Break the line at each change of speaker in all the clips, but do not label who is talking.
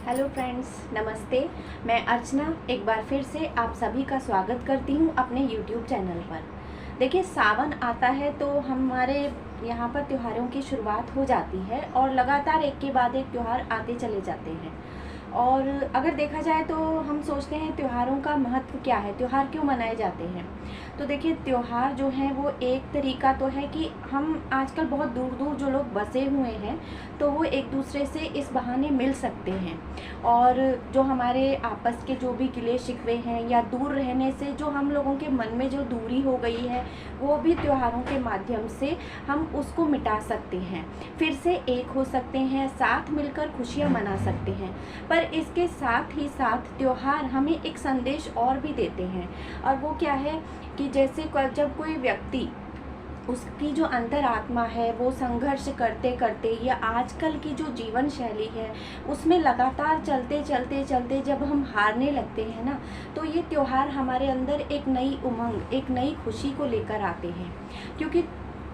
Hello friends, नमस्ते। मैं अर्चना एक बार फिर से आप सभी का स्वागत करती हूँ अपने यूट्यूब चैनल पर। देखिए, सावन आता है तो हमारे यहाँ पर त्योहारों की शुरुआत हो जाती है और लगातार एक के बाद एक त्यौहार आते चले जाते हैं। और अगर देखा जाए तो हम सोचते हैं त्योहारों का महत्व क्या है, त्यौहार क्यों मनाए जाते हैं। तो देखिए, त्यौहार जो है वो एक तरीका तो है कि हम आजकल बहुत दूर दूर जो लोग बसे हुए हैं तो वो एक दूसरे से इस बहाने मिल सकते हैं। और जो हमारे आपस के जो भी गिले शिकवे हैं या दूर रहने से जो हम लोगों के मन में जो दूरी हो गई है, वो भी त्योहारों के माध्यम से हम उसको मिटा सकते हैं, फिर से एक हो सकते हैं, साथ मिलकर खुशियाँ मना सकते हैं। पर इसके साथ ही साथ त्योहार हमें एक संदेश और भी देते हैं, और वो क्या है कि जैसे जब कोई व्यक्ति, उसकी जो अंतरात्मा है वो संघर्ष करते करते या आजकल की जो जीवन शैली है उसमें लगातार चलते चलते चलते जब हम हारने लगते हैं ना, तो ये त्यौहार हमारे अंदर एक नई उमंग, एक नई खुशी को लेकर आते हैं। क्योंकि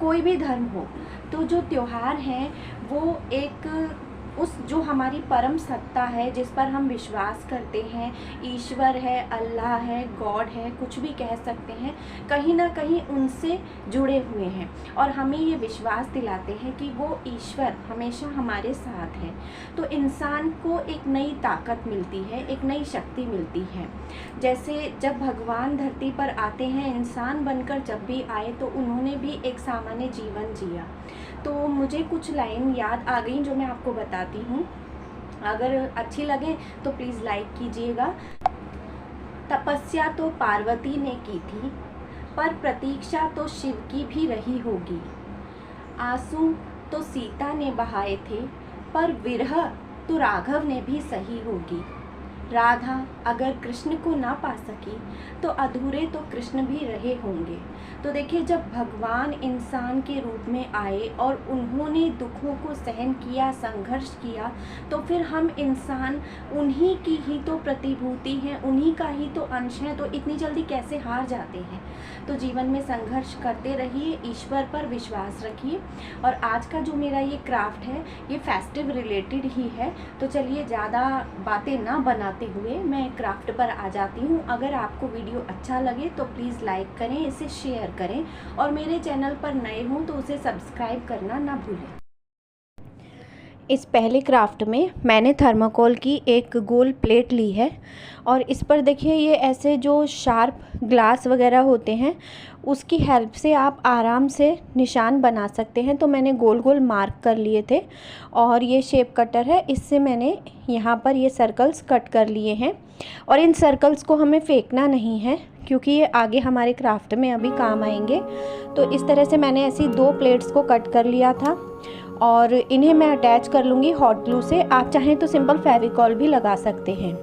कोई भी धर्म हो तो जो त्यौहार हैं वो एक उस जो हमारी परम सत्ता है जिस पर हम विश्वास करते हैं, ईश्वर है, अल्लाह है, गॉड है, कुछ भी कह सकते हैं, कहीं ना कहीं उनसे जुड़े हुए हैं और हमें ये विश्वास दिलाते हैं कि वो ईश्वर हमेशा हमारे साथ है। तो इंसान को एक नई ताकत मिलती है, एक नई शक्ति मिलती है। जैसे जब भगवान धरती पर आते हैं, इंसान बनकर जब भी आए तो उन्होंने भी एक सामान्य जीवन जिया। तो मुझे कुछ लाइन याद आ गई जो मैं आपको बताती हूँ, अगर अच्छी लगे तो प्लीज़ लाइक कीजिएगा। तपस्या तो पार्वती ने की थी, पर प्रतीक्षा तो शिव की भी रही होगी। आंसू तो सीता ने बहाए थे, पर विरह तो राघव ने भी सही होगी। राधा अगर कृष्ण को ना पा सकी तो अधूरे तो कृष्ण भी रहे होंगे। तो देखिए, जब भगवान इंसान के रूप में आए और उन्होंने दुखों को सहन किया, संघर्ष किया, तो फिर हम इंसान उन्हीं की ही तो प्रतिभूति हैं, उन्हीं का ही तो अंश हैं, तो इतनी जल्दी कैसे हार जाते हैं। तो जीवन में संघर्ष करते रहिए, ईश्वर पर विश्वास रखिए। और आज का जो मेरा ये क्राफ्ट है ये फेस्टिव रिलेटेड ही है, तो चलिए ज़्यादा बातें ना बनाते हुए मैं क्राफ्ट पर आ जाती हूँ। अगर आपको वीडियो अच्छा लगे तो प्लीज़ लाइक करें, इसे शेयर करें, और मेरे चैनल पर नए हों तो उसे सब्सक्राइब करना ना भूलें। इस पहले क्राफ्ट में मैंने थर्माकोल की एक गोल प्लेट ली है और इस पर देखिए ये ऐसे जो शार्प ग्लास वगैरह होते हैं उसकी हेल्प से आप आराम से निशान बना सकते हैं। तो मैंने गोल गोल मार्क कर लिए थे और ये शेप कटर है, इससे मैंने यहाँ पर ये सर्कल्स कट कर लिए हैं। और इन सर्कल्स को हमें फेंकना नहीं है क्योंकि ये आगे हमारे क्राफ्ट में अभी काम आएंगे। तो इस तरह से मैंने ऐसी 2 प्लेट्स को कट कर लिया था और इन्हें मैं अटैच कर लूँगी हॉट ग्लू से। आप चाहें तो सिंपल फेविकॉल भी लगा सकते हैं।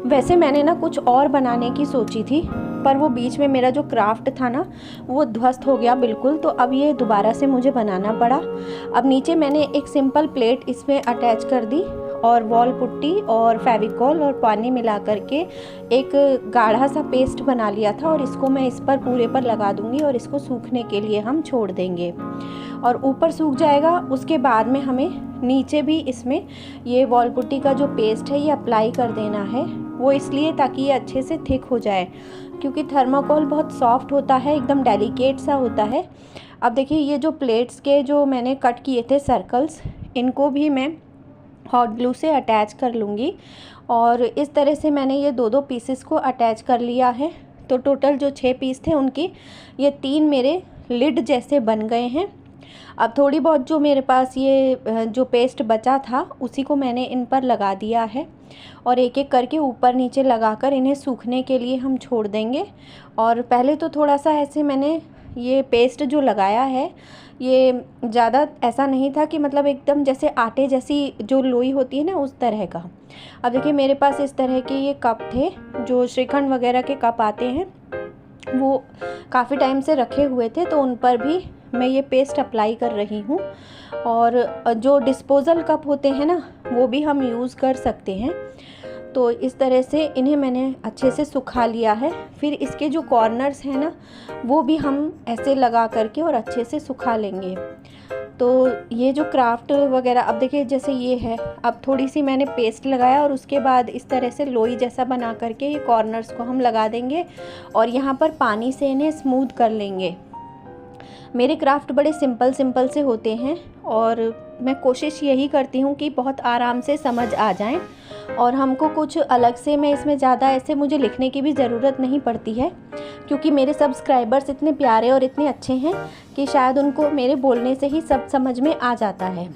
वैसे मैंने ना कुछ और बनाने की सोची थी, पर वो बीच में मेरा जो क्राफ्ट था ना वो ध्वस्त हो गया बिल्कुल, तो अब ये दोबारा से मुझे बनाना पड़ा। अब नीचे मैंने एक सिंपल प्लेट इसमें अटैच कर दी और वॉल पुट्टी और फेविकॉल और पानी मिला करके एक गाढ़ा सा पेस्ट बना लिया था और इसको मैं इस पर पूरे पर लगा दूंगी और इसको सूखने के लिए हम छोड़ देंगे। और ऊपर सूख जाएगा, उसके बाद में हमें नीचे भी इसमें ये वॉल पुट्टी का जो पेस्ट है ये अप्लाई कर देना है। वो इसलिए ताकि ये अच्छे से थिक हो जाए, क्योंकि थर्माकोल बहुत सॉफ्ट होता है, एकदम डेलिकेट सा होता है। अब देखिए, ये जो प्लेट्स के जो मैंने कट किए थे सर्कल्स, इनको भी मैं हॉट ग्लू से अटैच कर लूँगी। और इस तरह से मैंने ये 2-2 पीसेस को अटैच कर लिया है। तो टोटल जो 6 पीस थे उनकी ये 3 मेरे लिड जैसे बन गए हैं। अब थोड़ी बहुत जो मेरे पास ये जो पेस्ट बचा था उसी को मैंने इन पर लगा दिया है और एक एक करके ऊपर नीचे लगाकर इन्हें सूखने के लिए हम छोड़ देंगे। और पहले तो थोड़ा सा ऐसे मैंने ये पेस्ट जो लगाया है ये ज़्यादा ऐसा नहीं था कि मतलब एकदम जैसे आटे जैसी जो लोई होती है ना उस तरह का। अब देखिए, मेरे पास इस तरह के ये कप थे, जो श्रीखंड वगैरह के कप आते हैं, वो काफ़ी टाइम से रखे हुए थे, तो उन पर भी मैं ये पेस्ट अप्लाई कर रही हूँ। और जो डिस्पोज़ल कप होते हैं ना वो भी हम यूज़ कर सकते हैं। तो इस तरह से इन्हें मैंने अच्छे से सुखा लिया है। फिर इसके जो कॉर्नर्स हैं ना, वो भी हम ऐसे लगा करके और अच्छे से सुखा लेंगे। तो ये जो क्राफ्ट वगैरह, अब देखिए जैसे ये है, अब थोड़ी सी मैंने पेस्ट लगाया और उसके बाद इस तरह से लोई जैसा बना करके ये कॉर्नर्स को हम लगा देंगे और यहाँ पर पानी से इन्हें स्मूथ कर लेंगे। मेरे क्राफ्ट बड़े सिंपल से होते हैं और मैं कोशिश यही करती हूँ कि बहुत आराम से समझ आ जाएं और हमको कुछ अलग से, मैं इसमें ज़्यादा ऐसे मुझे लिखने की भी ज़रूरत नहीं पड़ती है, क्योंकि मेरे सब्सक्राइबर्स इतने प्यारे और इतने अच्छे हैं कि शायद उनको मेरे बोलने से ही सब समझ में आ जाता है।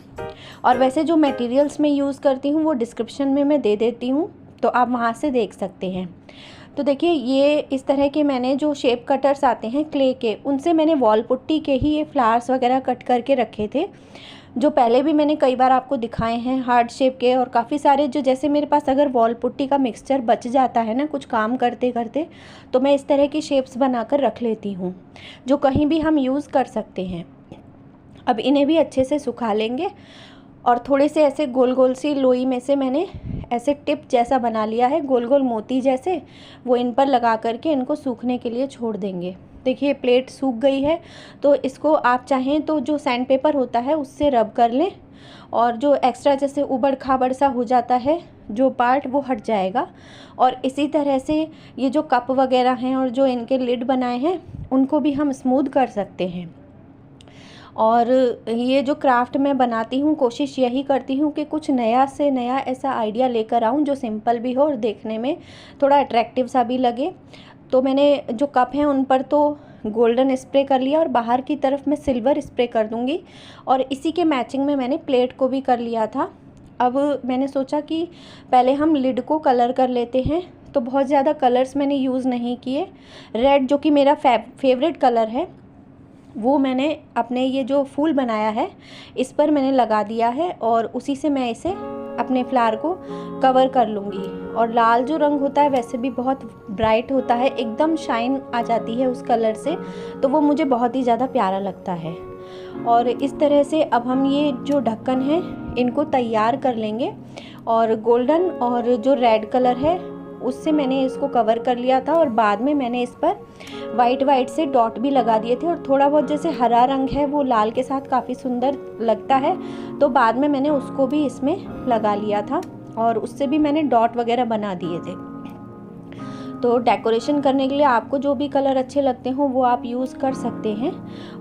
और वैसे जो मटेरियल्स मैं यूज़ करती हूँ वो डिस्क्रिप्शन में मैं दे देती हूँ, तो आप वहाँ से देख सकते हैं। तो देखिए ये इस तरह के मैंने जो शेप कटर्स आते हैं क्ले के, उनसे मैंने वॉल पुट्टी के ही ये फ्लावर्स वगैरह कट करके रखे थे, जो पहले भी मैंने कई बार आपको दिखाए हैं, हार्ट शेप के। और काफ़ी सारे जो, जैसे मेरे पास अगर वॉल पुट्टी का मिक्सचर बच जाता है ना कुछ काम करते करते, तो मैं इस तरह की शेप्स बनाकर रख लेती हूँ जो कहीं भी हम यूज़ कर सकते हैं। अब इन्हें भी अच्छे से सुखा लेंगे और थोड़े से ऐसे गोल गोल सी लोई में से मैंने ऐसे टिप जैसा बना लिया है, गोल गोल मोती जैसे, वो इन पर लगा करके इनको सूखने के लिए छोड़ देंगे। देखिए प्लेट सूख गई है, तो इसको आप चाहें तो जो सैंड पेपर होता है उससे रब कर लें और जो एक्स्ट्रा जैसे उबड़ खाबड़ सा हो जाता है जो पार्ट, वो हट जाएगा। और इसी तरह से ये जो कप वगैरह हैं और जो इनके लिड बनाए हैं उनको भी हम स्मूथ कर सकते हैं। और ये जो क्राफ्ट मैं बनाती हूँ, कोशिश यही करती हूँ कि कुछ नया से नया ऐसा आइडिया लेकर आऊँ जो सिंपल भी हो और देखने में थोड़ा अट्रैक्टिव सा भी लगे। तो मैंने जो कप हैं उन पर तो गोल्डन स्प्रे कर लिया और बाहर की तरफ मैं सिल्वर स्प्रे कर दूँगी, और इसी के मैचिंग में मैंने प्लेट को भी कर लिया था। अब मैंने सोचा कि पहले हम लिड को कलर कर लेते हैं, तो बहुत ज़्यादा कलर्स मैंने यूज़ नहीं किए। रेड जो कि मेरा फेवरेट कलर है, वो मैंने अपने ये जो फूल बनाया है इस पर मैंने लगा दिया है और उसी से मैं इसे अपने फ्लावर को कवर कर लूँगी। और लाल जो रंग होता है वैसे भी बहुत ब्राइट होता है, एकदम शाइन आ जाती है उस कलर से, तो वो मुझे बहुत ही ज़्यादा प्यारा लगता है। और इस तरह से अब हम ये जो ढक्कन है इनको तैयार कर लेंगे और गोल्डन और जो रेड कलर है उससे मैंने इसको कवर कर लिया था और बाद में मैंने इस पर वाइट से डॉट भी लगा दिए थे। और थोड़ा बहुत जैसे हरा रंग है वो लाल के साथ काफ़ी सुंदर लगता है, तो बाद में मैंने उसको भी इसमें लगा लिया था और उससे भी मैंने डॉट वगैरह बना दिए थे। तो डेकोरेशन करने के लिए आपको जो भी कलर अच्छे लगते हो वो आप यूज़ कर सकते हैं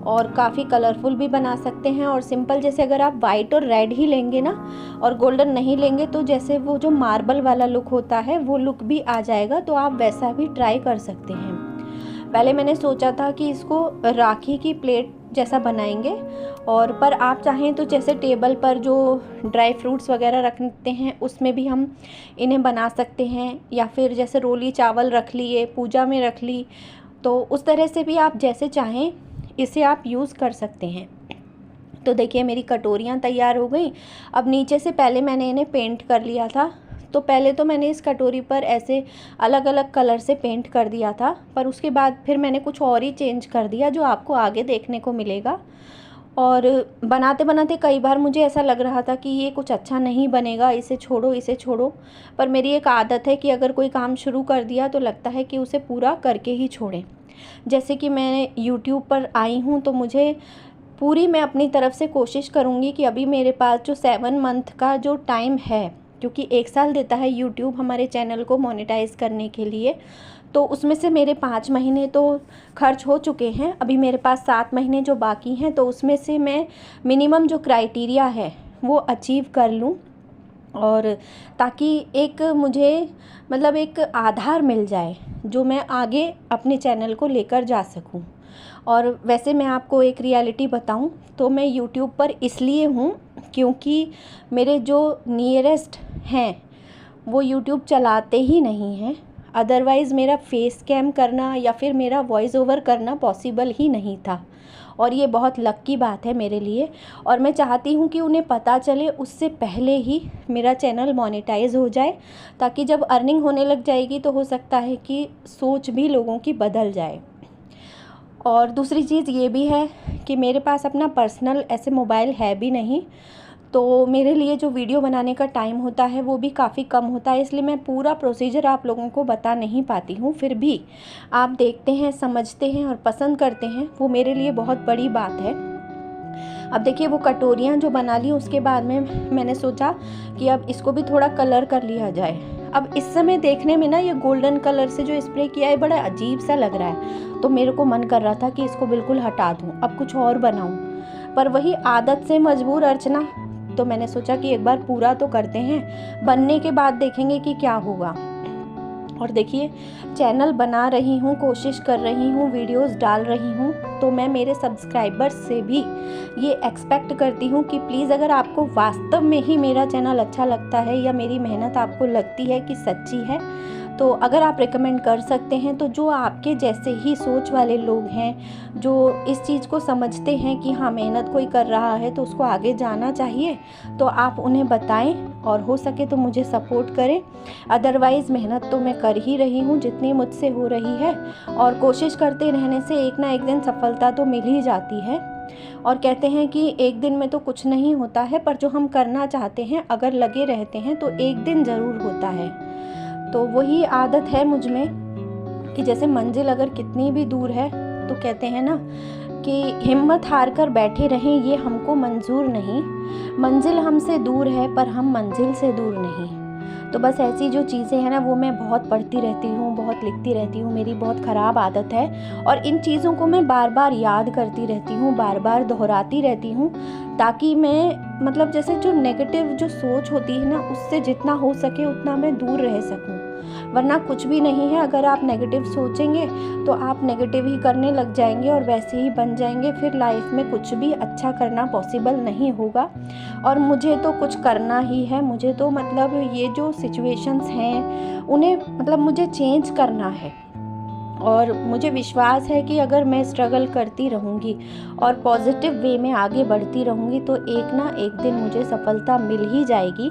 और काफ़ी कलरफुल भी बना सकते हैं। और सिंपल जैसे अगर आप वाइट और रेड ही लेंगे ना और गोल्डन नहीं लेंगे, तो जैसे वो जो मार्बल वाला लुक होता है वो लुक भी आ जाएगा, तो आप वैसा भी ट्राई कर सकते हैं। पहले मैंने सोचा था कि इसको राखी की प्लेट जैसा बनाएंगे, और पर आप चाहें तो जैसे टेबल पर जो ड्राई फ्रूट्स वगैरह रखते हैं उसमें भी हम इन्हें बना सकते हैं, या फिर जैसे रोली चावल रख लिए, पूजा में रख ली, तो उस तरह से भी आप जैसे चाहें इसे आप यूज़ कर सकते हैं। तो देखिए मेरी कटोरियाँ तैयार हो गई। अब नीचे से पहले मैंने इन्हें पेंट कर लिया था, तो पहले तो मैंने इस कटोरी पर ऐसे अलग अलग कलर से पेंट कर दिया था, पर उसके बाद फिर मैंने कुछ और ही चेंज कर दिया जो आपको आगे देखने को मिलेगा। और बनाते बनाते कई बार मुझे ऐसा लग रहा था कि ये कुछ अच्छा नहीं बनेगा, इसे छोड़ो, पर मेरी एक आदत है कि अगर कोई काम शुरू कर दिया तो लगता है कि उसे पूरा करके ही छोड़ें। जैसे कि मैं यूट्यूब पर आई हूँ तो मुझे पूरी मैं अपनी तरफ से कोशिश करूँगी कि अभी मेरे पास जो 7 मंथ का जो टाइम है, क्योंकि 1 साल देता है यूट्यूब हमारे चैनल को मोनेटाइज करने के लिए, तो उसमें से मेरे 5 महीने तो खर्च हो चुके हैं। अभी मेरे पास 7 महीने जो बाकी हैं, तो उसमें से मैं मिनिमम जो क्राइटेरिया है वो अचीव कर लूँ, और ताकि एक मुझे मतलब एक आधार मिल जाए जो मैं आगे अपने चैनल को लेकर जा सकूँ। और वैसे मैं आपको एक रियलिटी बताऊं तो मैं यूट्यूब पर इसलिए हूं क्योंकि मेरे जो नियरेस्ट हैं वो यूट्यूब चलाते ही नहीं हैं, अदरवाइज़ मेरा फेस कैम करना या फिर मेरा वॉइस ओवर करना पॉसिबल ही नहीं था। और ये बहुत लक की बात है मेरे लिए, और मैं चाहती हूँ कि उन्हें पता चले उससे पहले ही मेरा चैनल मोनेटाइज हो जाए, ताकि जब अर्निंग होने लग जाएगी तो हो सकता है कि सोच भी लोगों की बदल जाए। और दूसरी चीज़ ये भी है कि मेरे पास अपना पर्सनल ऐसे मोबाइल है भी नहीं, तो मेरे लिए जो वीडियो बनाने का टाइम होता है वो भी काफ़ी कम होता है, इसलिए मैं पूरा प्रोसीजर आप लोगों को बता नहीं पाती हूँ। फिर भी आप देखते हैं, समझते हैं और पसंद करते हैं, वो मेरे लिए बहुत बड़ी बात है। अब देखिए वो कटोरियाँ जो बना ली, उसके बाद में मैंने सोचा कि अब इसको भी थोड़ा कलर कर लिया जाए। अब इस समय देखने में ना ये गोल्डन कलर से जो स्प्रे किया है बड़ा अजीब सा लग रहा है, तो मेरे को मन कर रहा था कि इसको बिल्कुल हटा दूँ, अब कुछ और बनाऊँ। पर वही आदत से मजबूर अर्चना, तो मैंने सोचा कि एक बार पूरा तो करते हैं, बनने के बाद देखेंगे कि क्या होगा। और देखिए चैनल बना रही हूँ, कोशिश कर रही हूँ, वीडियोस डाल रही हूँ, तो मैं मेरे सब्सक्राइबर्स से भी ये एक्सपेक्ट करती हूँ कि प्लीज़ अगर आपको वास्तव में ही मेरा चैनल अच्छा लगता है या मेरी मेहनत आपको लगती है कि सच्ची है, तो अगर आप रिकमेंड कर सकते हैं, तो जो आपके जैसे ही सोच वाले लोग हैं, जो इस चीज़ को समझते हैं कि हाँ मेहनत कोई कर रहा है तो उसको आगे जाना चाहिए, तो आप उन्हें बताएं और हो सके तो मुझे सपोर्ट करें। अदरवाइज़ मेहनत तो मैं कर ही रही हूँ जितनी मुझसे हो रही है, और कोशिश करते रहने से एक ना एक दिन सफलता तो मिल ही जाती है। और कहते हैं कि एक दिन में तो कुछ नहीं होता है, पर जो हम करना चाहते हैं अगर लगे रहते हैं तो एक दिन ज़रूर होता है। तो वही आदत है मुझ में कि जैसे मंजिल अगर कितनी भी दूर है, तो कहते हैं ना कि हिम्मत हार कर बैठे रहें, ये हमको मंजूर नहीं। मंजिल हमसे दूर है पर हम मंजिल से दूर नहीं। तो बस ऐसी जो चीज़ें हैं ना, वो मैं बहुत पढ़ती रहती हूँ, बहुत लिखती रहती हूँ, मेरी बहुत ख़राब आदत है। और इन चीज़ों को मैं बार बार याद करती रहती हूँ, बार बार दोहराती रहती हूँ, ताकि मैं मतलब जैसे जो नेगेटिव जो सोच होती है ना, उससे जितना हो सके उतना मैं दूर रह सकूँ। वरना कुछ भी नहीं है, अगर आप नेगेटिव सोचेंगे तो आप नेगेटिव ही करने लग जाएंगे और वैसे ही बन जाएंगे, फिर लाइफ में कुछ भी अच्छा करना पॉसिबल नहीं होगा। और मुझे तो कुछ करना ही है, मुझे तो मतलब ये जो सिचुएशंस हैं उन्हें मतलब मुझे चेंज करना है। और मुझे विश्वास है कि अगर मैं स्ट्रगल करती रहूँगी और पॉजिटिव वे में आगे बढ़ती रहूँगी तो एक ना एक दिन मुझे सफलता मिल ही जाएगी।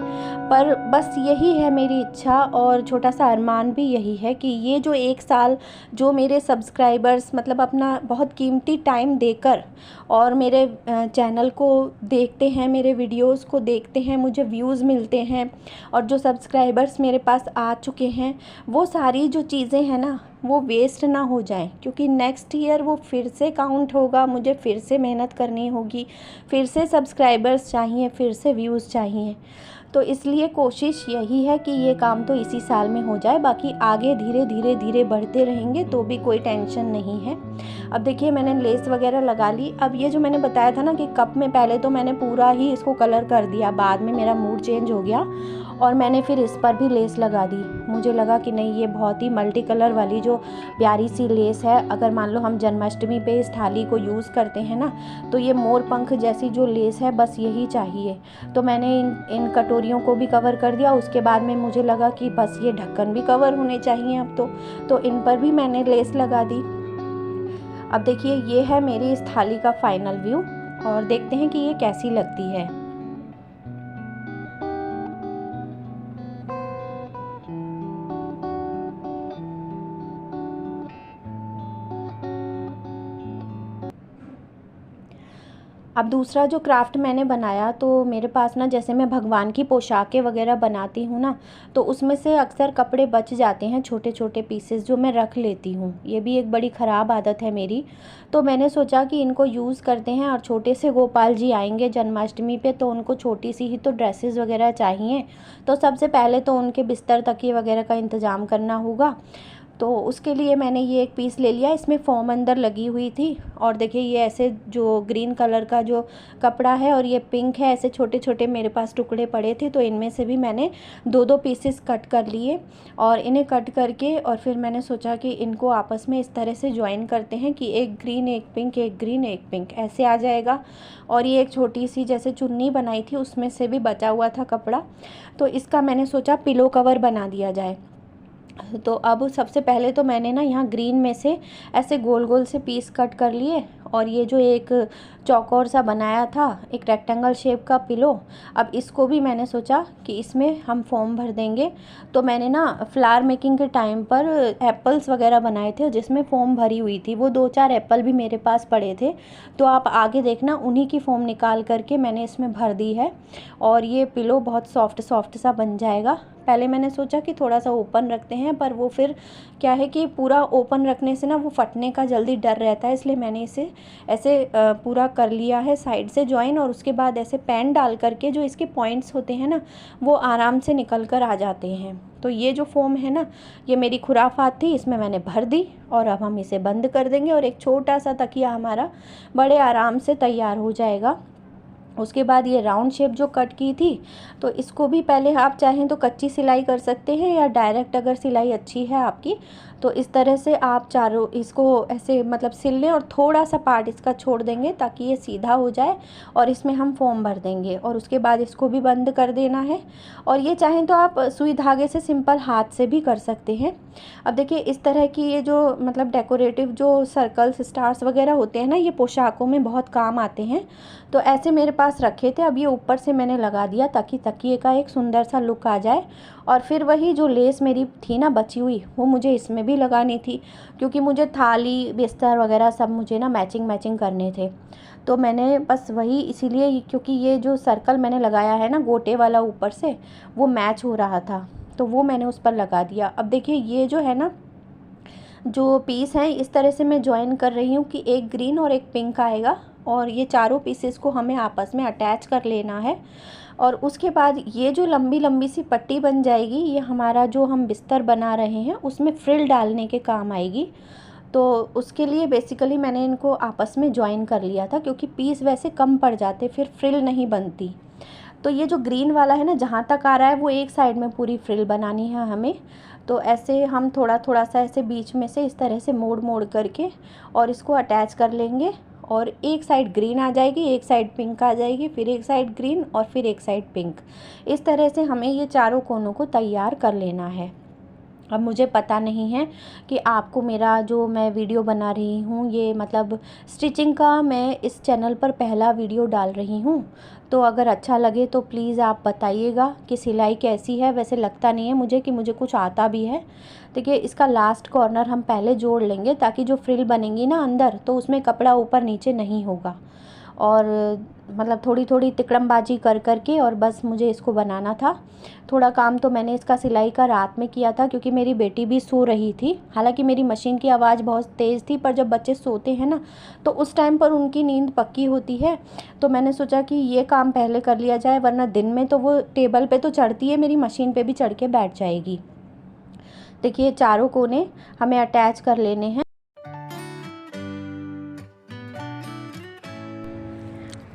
पर बस यही है मेरी इच्छा, और छोटा सा अरमान भी यही है कि ये जो एक साल जो मेरे सब्सक्राइबर्स मतलब अपना बहुत कीमती टाइम देकर और मेरे चैनल को देखते हैं, मेरे वीडियोस को देखते हैं, मुझे व्यूज़ मिलते हैं, और जो सब्सक्राइबर्स मेरे पास आ चुके हैं, वो सारी जो चीज़ें हैं ना वो वेस्ट ना हो जाएं, क्योंकि नेक्स्ट ईयर वो फिर से काउंट होगा, मुझे फिर से मेहनत करनी होगी, फिर से सब्सक्राइबर्स चाहिए, फिर से व्यूज़ चाहिए। तो इसलिए कोशिश यही है कि ये काम तो इसी साल में हो जाए, बाकी आगे धीरे धीरे धीरे बढ़ते रहेंगे तो भी कोई टेंशन नहीं है। अब देखिए मैंने लेस वगैरह लगा ली। अब ये जो मैंने बताया था ना कि कप में पहले तो मैंने पूरा ही इसको कलर कर दिया, बाद में मेरा मूड चेंज हो गया और मैंने फिर इस पर भी लेस लगा दी। मुझे लगा कि नहीं, ये बहुत ही मल्टी कलर वाली जो प्यारी सी लेस है, अगर मान लो हम जन्माष्टमी पे इस थाली को यूज़ करते हैं ना, तो ये मोर पंख जैसी जो लेस है बस यही चाहिए। तो मैंने इन कटोरियों को भी कवर कर दिया। उसके बाद में मुझे लगा कि बस ये ढक्कन भी कवर होने चाहिए अब तो इन पर भी मैंने लेस लगा दी। अब देखिए ये है मेरी इस थाली का फाइनल व्यू, और देखते हैं कि ये कैसी लगती है। अब दूसरा जो क्राफ्ट मैंने बनाया, तो मेरे पास ना जैसे मैं भगवान की पोशाकें वगैरह बनाती हूँ ना, तो उसमें से अक्सर कपड़े बच जाते हैं, छोटे छोटे पीसेस जो मैं रख लेती हूँ। ये भी एक बड़ी ख़राब आदत है मेरी। तो मैंने सोचा कि इनको यूज़ करते हैं, और छोटे से गोपाल जी आएंगे जन्माष्टमी पे, तो उनको छोटी सी ही तो ड्रेसेस वगैरह चाहिए। तो सबसे पहले तो उनके बिस्तर तकिए वगैरह का इंतज़ाम करना होगा। तो उसके लिए मैंने ये एक पीस ले लिया। इसमें फोम अंदर लगी हुई थी, और देखिए ये ऐसे जो ग्रीन कलर का जो कपड़ा है और ये पिंक है, ऐसे छोटे छोटे मेरे पास टुकड़े पड़े थे, तो इनमें से भी मैंने दो दो पीसेस कट कर लिए। और इन्हें कट करके और फिर मैंने सोचा कि इनको आपस में इस तरह से ज्वाइन करते हैं कि एक ग्रीन एक पिंक, एक ग्रीन एक पिंक, ऐसे आ जाएगा। और ये एक छोटी सी जैसे चुन्नी बनाई थी, उसमें से भी बचा हुआ था कपड़ा, तो इसका मैंने सोचा पिलो कवर बना दिया जाए। तो अब सबसे पहले तो मैंने ना यहाँ ग्रीन में से ऐसे गोल गोल से पीस कट कर लिए, और ये जो एक चौकोर सा बनाया था एक रेक्टेंगल शेप का पिलो, अब इसको भी मैंने सोचा कि इसमें हम फोम भर देंगे। तो मैंने ना फ्लावर मेकिंग के टाइम पर एप्पल्स वगैरह बनाए थे जिसमें फोम भरी हुई थी, वो 2-4 एप्पल भी मेरे पास पड़े थे, तो आप आगे देखना उन्हीं की फोम निकाल करके मैंने इसमें भर दी है। और ये पिलो बहुत सॉफ्ट सॉफ्ट सा बन जाएगा। पहले मैंने सोचा कि थोड़ा सा ओपन रखते हैं, पर वो फिर क्या है कि पूरा ओपन रखने से ना वो फटने का जल्दी डर रहता है, इसलिए मैंने इसे ऐसे पूरा कर लिया है साइड से जॉइन, और उसके बाद ऐसे पेन डाल करके जो इसके पॉइंट्स होते हैं ना वो आराम से निकल कर आ जाते हैं। तो ये जो फोम है ना ये मेरी खुराफात थी, इसमें मैंने भर दी, और अब हम इसे बंद कर देंगे और एक छोटा सा तकिया हमारा बड़े आराम से तैयार हो जाएगा। उसके बाद ये राउंड शेप जो कट की थी, तो इसको भी पहले आप चाहें तो कच्ची सिलाई कर सकते हैं, या डायरेक्ट अगर सिलाई अच्छी है आपकी तो इस तरह से आप चारों इसको ऐसे मतलब सिल लें, और थोड़ा सा पार्ट इसका छोड़ देंगे ताकि ये सीधा हो जाए, और इसमें हम फोम भर देंगे, और उसके बाद इसको भी बंद कर देना है। और ये चाहें तो आप सुई धागे से सिंपल हाथ से भी कर सकते हैं। अब देखिए इस तरह की ये जो मतलब डेकोरेटिव जो सर्कल्स स्टार्स वगैरह होते हैं ना, ये पोशाकों में बहुत काम आते हैं। तो ऐसे मेरे पास रखे थे, अब ये ऊपर से मैंने लगा दिया ताकि तकिए का एक सुंदर सा लुक आ जाए। और फिर वही जो लेस मेरी थी ना बची हुई, वो मुझे इसमें भी लगानी थी, क्योंकि मुझे थाली बिस्तर वगैरह सब मुझे ना मैचिंग करने थे। तो मैंने बस वही इसीलिए, क्योंकि ये जो सर्कल मैंने लगाया है ना गोटे वाला ऊपर से, वो मैच हो रहा था, तो वो मैंने उस पर लगा दिया। अब देखिए ये जो है ना जो पीस हैं इस तरह से मैं जॉइन कर रही हूँ कि एक ग्रीन और एक पिंक आएगा, और ये चारों पीसेस को हमें आपस में अटैच कर लेना है। और उसके बाद ये जो लंबी लंबी सी पट्टी बन जाएगी, ये हमारा जो हम बिस्तर बना रहे हैं उसमें फ्रिल डालने के काम आएगी। तो उसके लिए बेसिकली मैंने इनको आपस में जॉइन कर लिया था, क्योंकि पीस वैसे कम पड़ जाते फिर फ्रिल नहीं बनती। तो ये जो ग्रीन वाला है ना जहाँ तक आ रहा है वो एक साइड में पूरी फ्रिल बनानी है हमें। तो ऐसे हम थोड़ा थोड़ा सा ऐसे बीच में से इस तरह से मोड़ करके और इसको अटैच कर लेंगे, और एक साइड ग्रीन आ जाएगी, एक साइड पिंक आ जाएगी, फिर एक साइड ग्रीन और फिर एक साइड पिंक। इस तरह से हमें ये चारों कोनों को तैयार कर लेना है। अब मुझे पता नहीं है कि आपको मेरा जो मैं वीडियो बना रही हूँ ये मतलब स्टिचिंग का मैं इस चैनल पर पहला वीडियो डाल रही हूँ, तो अगर अच्छा लगे तो प्लीज़ आप बताइएगा कि सिलाई कैसी है। वैसे लगता नहीं है मुझे कि मुझे कुछ आता भी है। देखिए इसका लास्ट कॉर्नर हम पहले जोड़ लेंगे ताकि जो फ्रिल बनेंगी ना अंदर, तो उसमें कपड़ा ऊपर नीचे नहीं होगा। और मतलब थोड़ी थोड़ी तिकड़मबाजी कर करके और बस मुझे इसको बनाना था। थोड़ा काम तो मैंने इसका सिलाई का रात में किया था, क्योंकि मेरी बेटी भी सो रही थी। हालांकि मेरी मशीन की आवाज़ बहुत तेज़ थी, पर जब बच्चे सोते हैं ना तो उस टाइम पर उनकी नींद पक्की होती है, तो मैंने सोचा कि ये काम पहले कर लिया जाए, वरना दिन में तो वो टेबल पे तो चढ़ती है, मेरी मशीन पे भी चढ़ के बैठ जाएगी। देखिए चारों कोने हमें अटैच कर लेने हैं।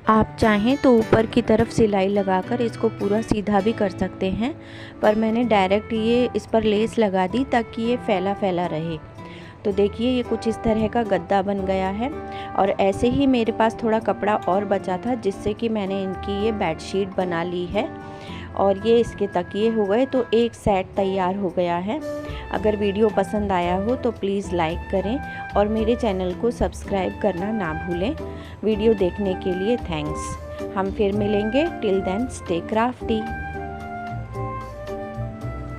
आप चाहें तो ऊपर की तरफ सिलाई लगाकर इसको पूरा सीधा भी कर सकते हैं, पर मैंने डायरेक्ट ये इस पर लेस लगा दी ताकि ये फैला फैला रहे। तो देखिए ये कुछ इस तरह का गद्दा बन गया है। और ऐसे ही मेरे पास थोड़ा कपड़ा और बचा था, जिससे कि मैंने इनकी ये बेडशीट बना ली है, और ये इसके तकिए हो गए। तो एक सेट तैयार हो गया है। अगर वीडियो पसंद आया हो तो प्लीज़ लाइक करें और मेरे चैनल को सब्सक्राइब करना ना भूलें। वीडियो देखने के लिए थैंक्स। हम फिर मिलेंगे। Till then stay crafty.